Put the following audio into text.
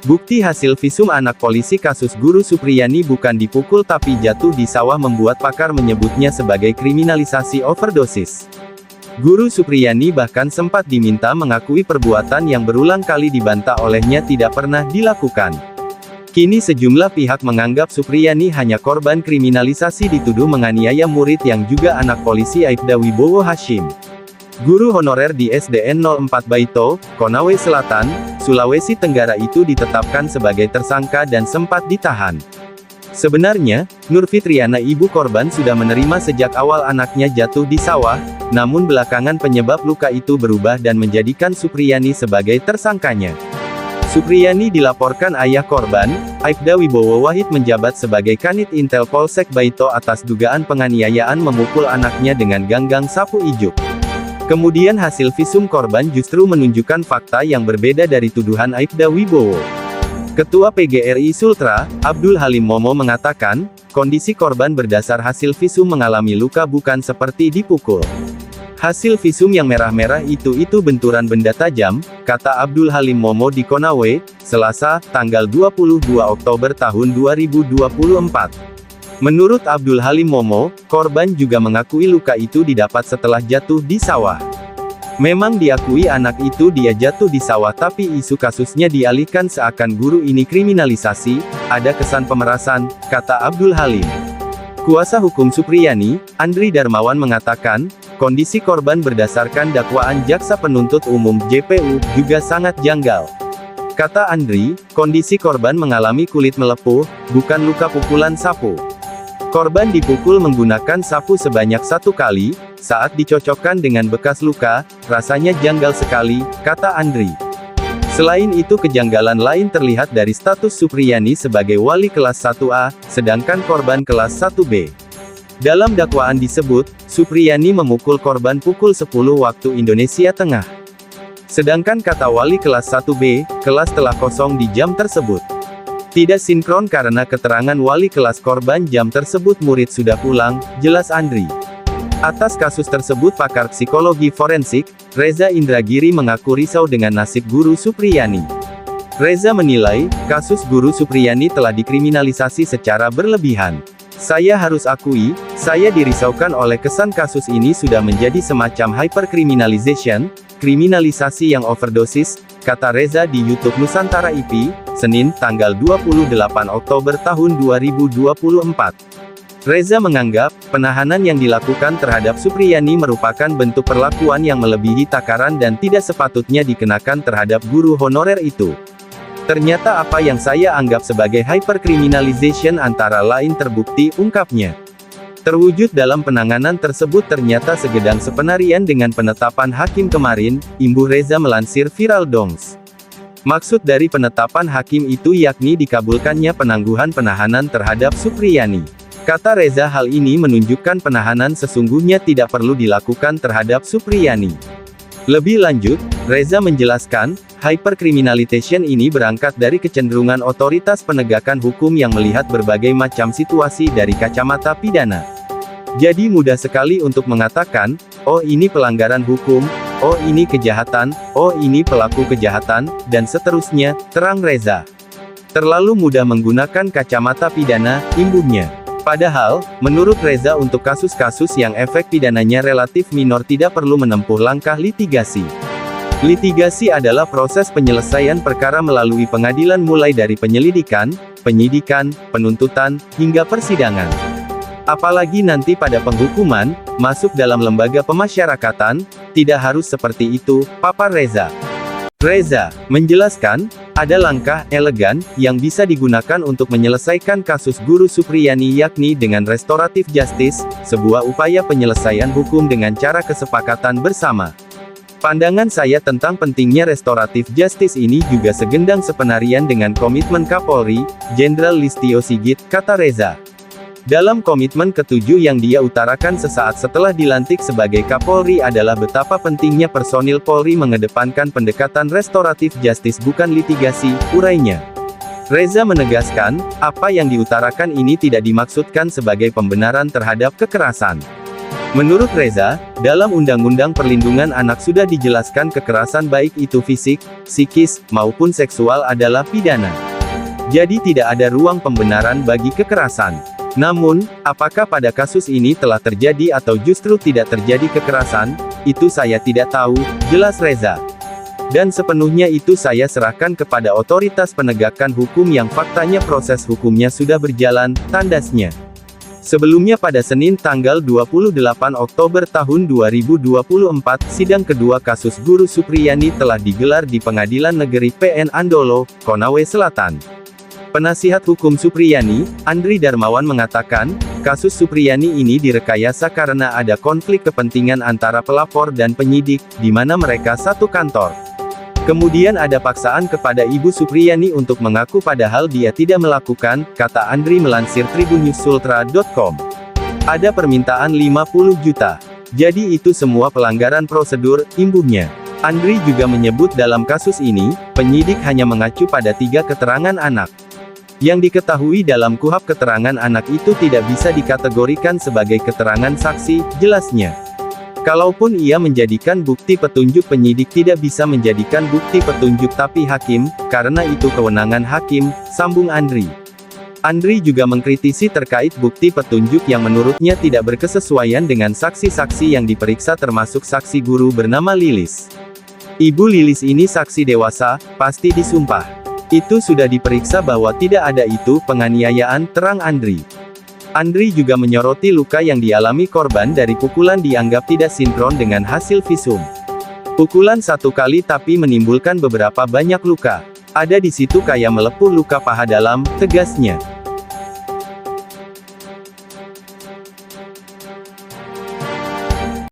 Bukti hasil visum anak polisi kasus Guru Supriyani bukan dipukul tapi jatuh di sawah membuat pakar menyebutnya sebagai kriminalisasi overdosis. Guru Supriyani bahkan sempat diminta mengakui perbuatan yang berulang kali dibantah olehnya tidak pernah dilakukan. Kini sejumlah pihak menganggap Supriyani hanya korban kriminalisasi dituduh menganiaya murid yang juga anak polisi Aibda Wibowo Hashim. Guru honorer di SDN 04 Baito, Konawe Selatan, Sulawesi Tenggara itu ditetapkan sebagai tersangka dan sempat ditahan. Sebenarnya, Nur Fitriana ibu korban sudah menerima sejak awal anaknya jatuh di sawah, namun belakangan penyebab luka itu berubah dan menjadikan Supriyani sebagai tersangkanya. Supriyani dilaporkan ayah korban, Aibda Wibowo Wahid menjabat sebagai Kanit Intel Polsek Baito atas dugaan penganiayaan memukul anaknya dengan ganggang sapu ijuk. Kemudian hasil visum korban justru menunjukkan fakta yang berbeda dari tuduhan Aibda Wibowo. Ketua PGRI Sultra, Abdul Halim Momo mengatakan, kondisi korban berdasar hasil visum mengalami luka bukan seperti dipukul. Hasil visum yang merah-merah itu benturan benda tajam, kata Abdul Halim Momo di Konawe, Selasa, tanggal 22 Oktober tahun 2024. Menurut Abdul Halim Momo, korban juga mengakui luka itu didapat setelah jatuh di sawah. Memang diakui anak itu dia jatuh di sawah tapi isu kasusnya dialihkan seakan guru ini kriminalisasi, ada kesan pemerasan, kata Abdul Halim. Kuasa hukum Supriyani, Andri Darmawan mengatakan, kondisi korban berdasarkan dakwaan Jaksa Penuntut Umum JPU juga sangat janggal. Kata Andri, kondisi korban mengalami kulit melepuh, bukan luka pukulan sapu. Korban dipukul menggunakan sapu sebanyak 1 kali, saat dicocokkan dengan bekas luka, rasanya janggal sekali, kata Andri. Selain itu kejanggalan lain terlihat dari status Supriyani sebagai wali kelas 1A, sedangkan korban kelas 1B. Dalam dakwaan disebut, Supriyani memukul korban pukul 10 waktu Indonesia Tengah. Sedangkan kata wali kelas 1B, kelas telah kosong di jam tersebut. Tidak sinkron karena keterangan wali kelas korban jam tersebut murid sudah pulang, jelas Andri. Atas kasus tersebut pakar psikologi forensik, Reza Indragiri mengaku risau dengan nasib Guru Supriyani. Reza menilai, kasus Guru Supriyani telah dikriminalisasi secara berlebihan. Saya harus akui, saya dirisaukan oleh kesan kasus ini sudah menjadi semacam hypercriminalization, kriminalisasi yang overdosis, kata Reza di YouTube Nusantara IP, Senin, tanggal 28 Oktober tahun 2024. Reza menganggap, penahanan yang dilakukan terhadap Supriyani merupakan bentuk perlakuan yang melebihi takaran dan tidak sepatutnya dikenakan terhadap guru honorer itu. Ternyata apa yang saya anggap sebagai hypercriminalization antara lain terbukti, ungkapnya. Terwujud dalam penanganan tersebut ternyata segedang sepenarian dengan penetapan hakim kemarin, imbuh Reza melansir Viral Dongs. Maksud dari penetapan hakim itu yakni dikabulkannya penangguhan penahanan terhadap Supriyani. Kata Reza hal ini menunjukkan penahanan sesungguhnya tidak perlu dilakukan terhadap Supriyani. Lebih lanjut, Reza menjelaskan, hypercriminalization ini berangkat dari kecenderungan otoritas penegakan hukum yang melihat berbagai macam situasi dari kacamata pidana. Jadi mudah sekali untuk mengatakan, oh ini pelanggaran hukum, oh ini kejahatan, oh ini pelaku kejahatan, dan seterusnya, terang Reza. Terlalu mudah menggunakan kacamata pidana, imbuhnya. Padahal, menurut Reza untuk kasus-kasus yang efek pidananya relatif minor tidak perlu menempuh langkah litigasi. Litigasi adalah proses penyelesaian perkara melalui pengadilan mulai dari penyelidikan, penyidikan, penuntutan, hingga persidangan. Apalagi nanti pada penghukuman, masuk dalam lembaga pemasyarakatan, tidak harus seperti itu, papar Reza. Reza menjelaskan, ada langkah elegan yang bisa digunakan untuk menyelesaikan kasus Guru Supriyani yakni dengan restoratif justice, sebuah upaya penyelesaian hukum dengan cara kesepakatan bersama. Pandangan saya tentang pentingnya restoratif justice ini juga segendang sepenarian dengan komitmen Kapolri, Jenderal Listio Sigit, kata Reza. Dalam komitmen ketujuh yang dia utarakan sesaat setelah dilantik sebagai Kapolri adalah betapa pentingnya personil Polri mengedepankan pendekatan restoratif justice bukan litigasi, urainya. Reza menegaskan, apa yang diutarakan ini tidak dimaksudkan sebagai pembenaran terhadap kekerasan. Menurut Reza, dalam Undang-Undang Perlindungan Anak sudah dijelaskan kekerasan baik itu fisik, psikis, maupun seksual adalah pidana. Jadi tidak ada ruang pembenaran bagi kekerasan. Namun, apakah pada kasus ini telah terjadi atau justru tidak terjadi kekerasan, itu saya tidak tahu, jelas Reza. Dan sepenuhnya itu saya serahkan kepada otoritas penegakan hukum yang faktanya proses hukumnya sudah berjalan, tandasnya. Sebelumnya pada Senin tanggal 28 Oktober tahun 2024, sidang kedua kasus Guru Supriyani telah digelar di Pengadilan Negeri PN Andolo, Konawe Selatan. Penasihat hukum Supriyani, Andri Darmawan mengatakan, kasus Supriyani ini direkayasa karena ada konflik kepentingan antara pelapor dan penyidik, di mana mereka satu kantor. Kemudian ada paksaan kepada Ibu Supriyani untuk mengaku padahal dia tidak melakukan, kata Andri melansir tribunnews-sultra.com. Ada permintaan 50 juta. Jadi itu semua pelanggaran prosedur, imbuhnya. Andri juga menyebut dalam kasus ini, penyidik hanya mengacu pada 3 keterangan anak. Yang diketahui dalam KUHP keterangan anak itu tidak bisa dikategorikan sebagai keterangan saksi, jelasnya. Kalaupun ia menjadikan bukti petunjuk, penyidik tidak bisa menjadikan bukti petunjuk tapi hakim, karena itu kewenangan hakim, sambung Andri. Andri juga mengkritisi terkait bukti petunjuk yang menurutnya tidak berkesesuaian dengan saksi-saksi yang diperiksa termasuk saksi guru bernama Lilis. Ibu Lilis ini saksi dewasa, pasti disumpah. Itu sudah diperiksa bahwa tidak ada itu penganiayaan, terang Andri. Andri juga menyoroti luka yang dialami korban dari pukulan dianggap tidak sinkron dengan hasil visum. Pukulan satu kali tapi menimbulkan beberapa banyak luka. Ada di situ kayak melepuh luka paha dalam, tegasnya.